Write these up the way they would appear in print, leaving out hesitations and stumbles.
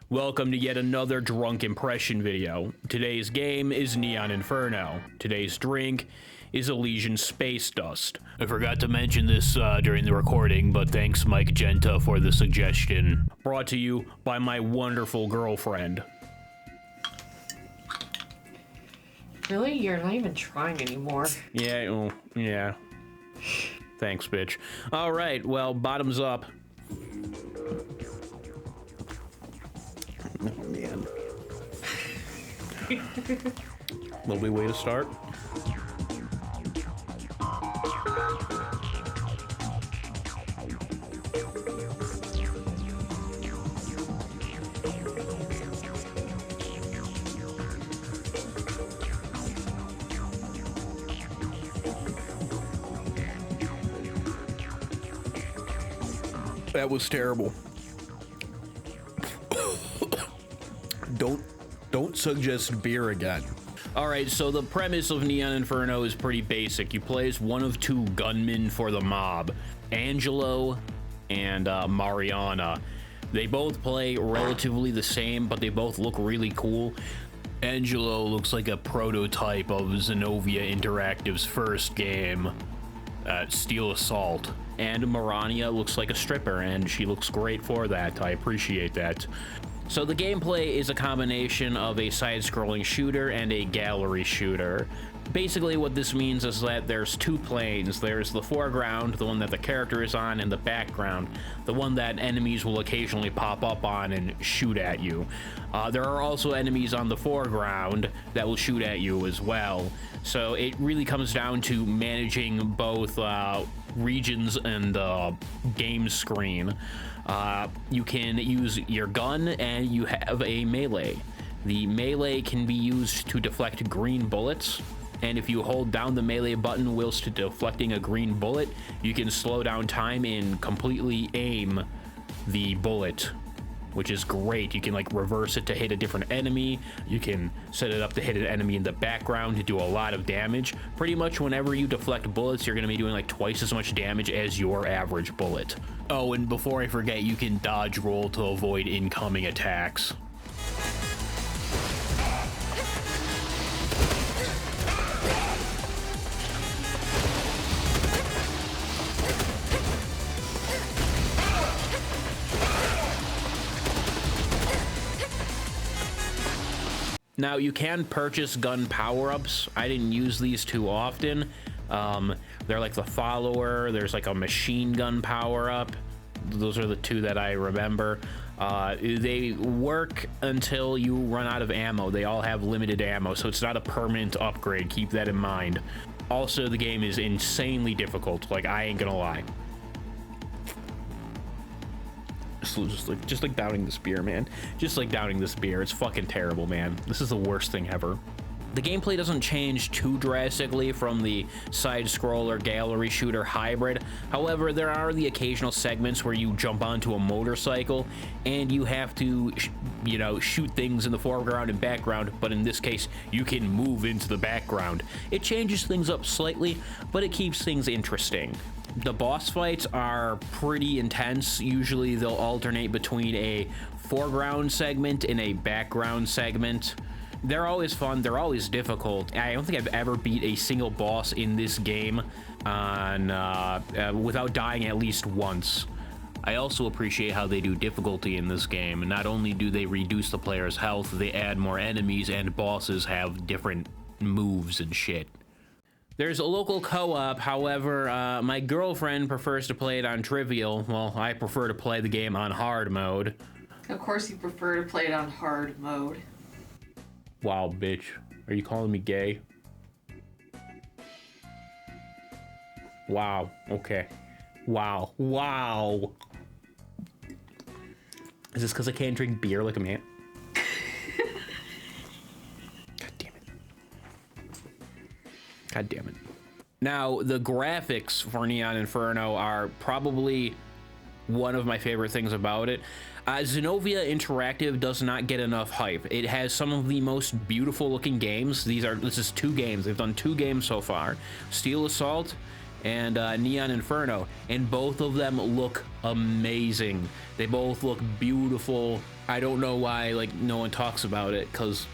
Welcome to yet another drunk impression video. Today's game is Neon Inferno. Today's drink is Elysian Space Dust. I forgot to mention this during the recording, but thanks Mike Genta for the suggestion. Brought to you by my wonderful girlfriend. Really? You're not even trying anymore. Yeah, well, yeah. Thanks, bitch. All right, well, bottoms up. Oh, man. Lovely way to start. That was terrible. Don't suggest beer again. All right, so the premise of Neon Inferno is pretty basic. You play as one of two gunmen for the mob, Angelo and Mariana. They both play relatively the same, but they both look really cool. Angelo looks like a prototype of Xenovia Interactive's first game, Steel Assault. And Mariana looks like a stripper, and she looks great for that. I appreciate that. So the gameplay is a combination of a side-scrolling shooter and a gallery shooter. Basically what this means is that there's two planes. There's the foreground, the one that the character is on, and the background, the one that enemies will occasionally pop up on and shoot at you. There are also enemies on the foreground that will shoot at you as well. So it really comes down to managing both regions and game screen. You can use your gun, and you have a melee. The melee can be used to deflect green bullets, and if you hold down the melee button whilst deflecting a green bullet, you can slow down time and completely aim the bullet, which is great. You can like reverse it to hit a different enemy. You can set it up to hit an enemy in the background to do a lot of damage. Pretty much whenever you deflect bullets, you're gonna be doing like twice as much damage as your average bullet. Oh, and before I forget, you can dodge roll to avoid incoming attacks. Now, you can purchase gun power-ups. I didn't use these too often. They're like the follower. There's like a machine gun power-up. Those are the two that I remember. They work until you run out of ammo. They all have limited ammo, so it's not a permanent upgrade. Keep that in mind. Also, the game is insanely difficult. Like, I ain't gonna lie. Just like downing this beer, man. Just like downing this beer. It's fucking terrible, man. This is the worst thing ever. The gameplay doesn't change too drastically from the side-scroller gallery shooter hybrid. However, there are the occasional segments where you jump onto a motorcycle and you have to, you know, shoot things in the foreground and background, but in this case, you can move into the background. It changes things up slightly, but it keeps things interesting. The boss fights are pretty intense. Usually they'll alternate between a foreground segment and a background segment. They're always fun. They're always difficult. I don't think I've ever beat a single boss in this game without dying at least once. I also appreciate how they do difficulty in this game. Not only do they reduce the player's health, they add more enemies, and bosses have different moves and shit. There's a local co-op, however, my girlfriend prefers to play it on trivial, while I prefer to play the game on hard mode. Of course you prefer to play it on hard mode. Wow, bitch. Are you calling me gay? Wow, okay. Wow, wow. Is this because I can't drink beer like a man? God damn it. Now, the graphics for Neon Inferno are probably one of my favorite things about it. Xenovia Interactive does not get enough hype. It has some of the most beautiful looking games. This is two games. They've done two games so far. Steel Assault and Neon Inferno, and both of them look amazing. They both look beautiful. I don't know why like no one talks about it, because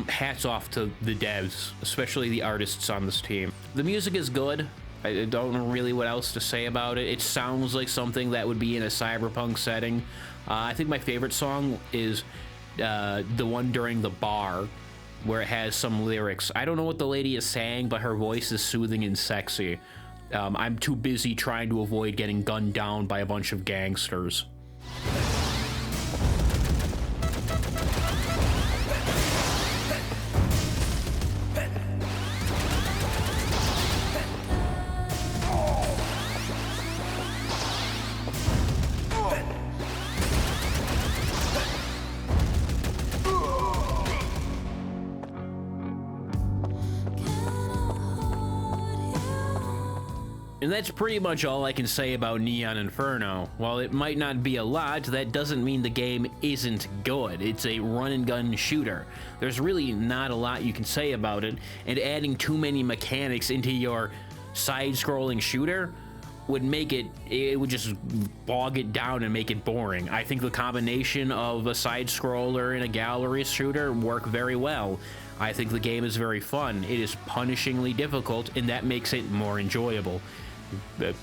hats off to the devs, especially the artists on this team. The music is good. I don't know really what else to say about it. It sounds like something that would be in a Cyberpunk setting. I think my favorite song is the one during the bar, where it has some lyrics. I don't know what the lady is saying, but her voice is soothing and sexy. I'm too busy trying to avoid getting gunned down by a bunch of gangsters. And that's pretty much all I can say about Neon Inferno. While it might not be a lot, that doesn't mean the game isn't good. It's a run-and-gun shooter. There's really not a lot you can say about it, and adding too many mechanics into your side-scrolling shooter would make it would just bog it down and make it boring. I think the combination of a side-scroller and a gallery shooter work very well. I think the game is very fun. It is punishingly difficult, and that makes it more enjoyable.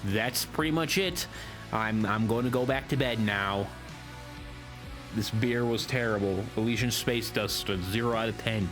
That's pretty much it. I'm going to go back to bed now. This beer was terrible. Elysian Space Dust, a 0 out of 10.